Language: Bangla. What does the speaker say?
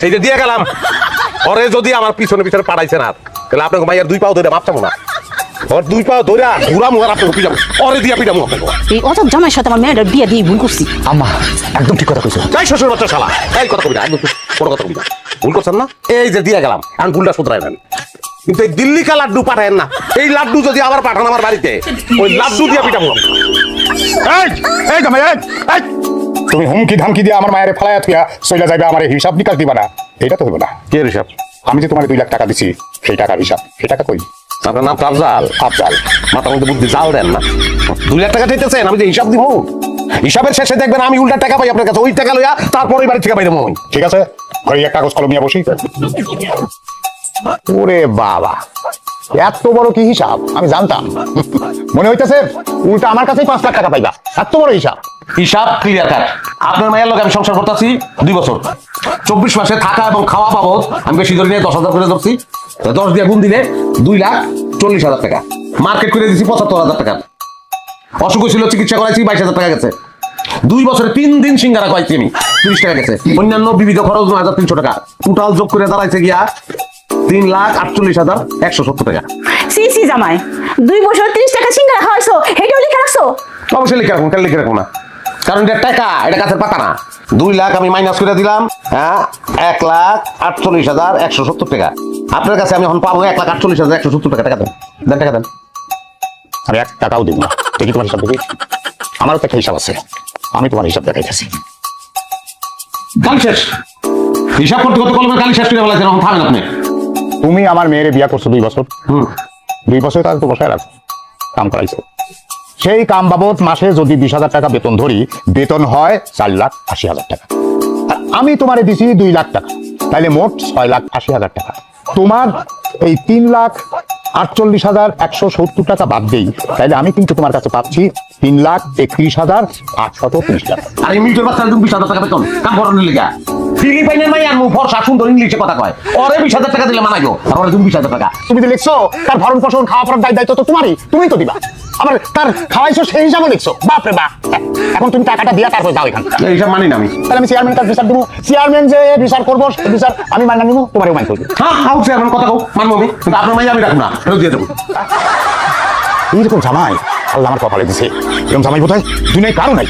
এই যে দিয়ে গেলাম ওরে যদি আমার পিছনে পিছনে পাঠাইছে না তাহলে আপনাকে মাইয়ার 2 পাও ধরে মাপ চাবো না ওর 2 পাও ধরে ঘুরা মুয়ার আপনাকে পিটাবো ওরে দিয়া পিটাবো আপনাকে এই অজব জামাইয়ের সাথে আমার মেয়েটার বিয়ে দিয়ে ভুল করছি। আম্মা একদম ঠিক কথা কইছো। তাই শ্বশুর বাচ্চা শালা এই কথা কবি না একদম কোনো কথা কবি না ভুল করছেন না এই যে দিয়ে গেলাম এখন ভুলটা শুধরাই নেন কিন্তু এই দিল্লি কা লাড্ডু পাঠায়েন না এই লাড্ডু যদি আবার পাঠান আমার বাড়িতে ওই লাড্ডু দিয়া পিটাবো এই এই জামাই এই তুমি হুমকি ধামকি দিয়ে আমার মায়ের ফালায়া থুয়া চলে যাবে আমার হিসাব নিকাশ দিবা না এটা তো হইব না। কে হিসাব আমি যে তোমার 2 লাখ টাকা দিছি সেই টাকার হিসাব সেই টাকা কই? আপনার নাম আফজাল আফজাল মাথার মধ্যে বুদ্ধি জাল দেন না 2 লাখ টাকা চাইতেছেন আমি যে হিসাব দিব হিসাবের শেষে দেখবেন আমি উল্টা টাকা পাই আপনার কাছে ওই টাকা লইয়া তারপর ওই বাড়ি থেকে বাইরে মই ঠিক আছে ঘরে এক কাগজ কলম নিয়ে বসি। ওরে বাবা এত বড় কি হিসাব আমি জানতাম মনে হইতেছে উল্টা আমার কাছেই 5 লাখ টাকা পাইবা এত বড় হিসাব। হিসাব ক্লিয়ার কাট আপনার মায়ের লোক আমি সংসার করতেছি 2 বছর 24 মাসে থাকা এবং খাওয়া বাবদ আমি বেশি ধরে নিয়ে 10,000 করে ধরছি 10 দিয়ে গুণ দিলে 2,40,000 টাকা মার্কেট করে দিচ্ছি 75,000 টাকা অসুখ ছিল চিকিৎসা করাইছি 22,000 টাকা গেছে 2 বছরে 3 দিন সিঙ্গারা খাইছি আমি 30 টাকা গেছে অন্যান্য বিবিধ খরচ 9,300 টাকা টোটাল যোগ করে দাঁড়াইছে গিয়া 3,48,170 টাকা। সি সি জামাই 2 বছর 30 টাকা সিঙ্গারা খাওয়াইছো হেটাও লিখে রাখছো? অবশ্যই লিখে রাখুন কেন লিখে রাখুন না কারণ এটা টাকা এটা গাছের পাতা না 2 লাখ আমি মাইনাস করে দিলাম হ্যাঁ 1,48,170 টাকা আপনার কাছে আমি এখন পাবো 1,48,170 টাকা টাকা দেন দেন টাকা দেন আমি 1 টাকাও দিব না দেখি তোমার হিসাব দেখি আমারও তো একটা হিসাব আছে আমি তোমার হিসাব দেখাইতেছি। কাল শেষ হিসাব করতে করতে কলমের কালি শেষ করে বলেছেন এখন থামেন আপনি তুমি আমার মেয়েরে বিয়া করছো 2 বছর 2 বছর তার তো বসায় রাখো কাম করাইছো সেই কাম বাবদ মাসে যদি 20,000 টাকা বেতন ধরি বেতন হয় 4,80,000 টাকা আর আমি তোমারে দিছি 2 লাখ টাকা তাইলে মোট 6,80,000 টাকা তোমার এই 3,48,170 টাকা বাদ দেই তাইলে আমি কিন্তু তোমার কাছে পাচ্ছি 3,31,830 টাকা। আর এই মিনিটের বাচ্চা 20,000 টাকা বেতন কাম করানোর লিগা ফিলিপাইনের মাই আর ফর্সা সুন্দর ইংলিশে কথা কয় ওরে 20,000 টাকা দিলে মানাইবো আর ওরে 20,000 টাকা তুমি তো লিখছো তার ভরণ পোষণ খাওয়া পড়ার দায়িত্ব তো তোমারই তুমি তো দিবা আবার তার খাওয়াইছো সেই হিসাবে লিখছো বাপ রে বাপ এখন তুমি টাকাটা দিয়া তারপর যাও এখান এই হিসাব মানি না আমি তাহলে আমি চেয়ারম্যান কাছে বিচার দিব চেয়ারম্যান যে বিচার করবো বিচার আমি মাইনা নিব তোমারও মাইন করবো হ্যাঁ হাউ চেয়ারম্যান কথা কও মানবো আমি কিন্তু আপনার মাই আমি রাখবো না ফেরত দিয়ে দেবো এইরকম জামাই আল্লাহ আমার কপালে দিছে এরকম জামাই বোধ হয় দুনিয়ায় কারো নাই।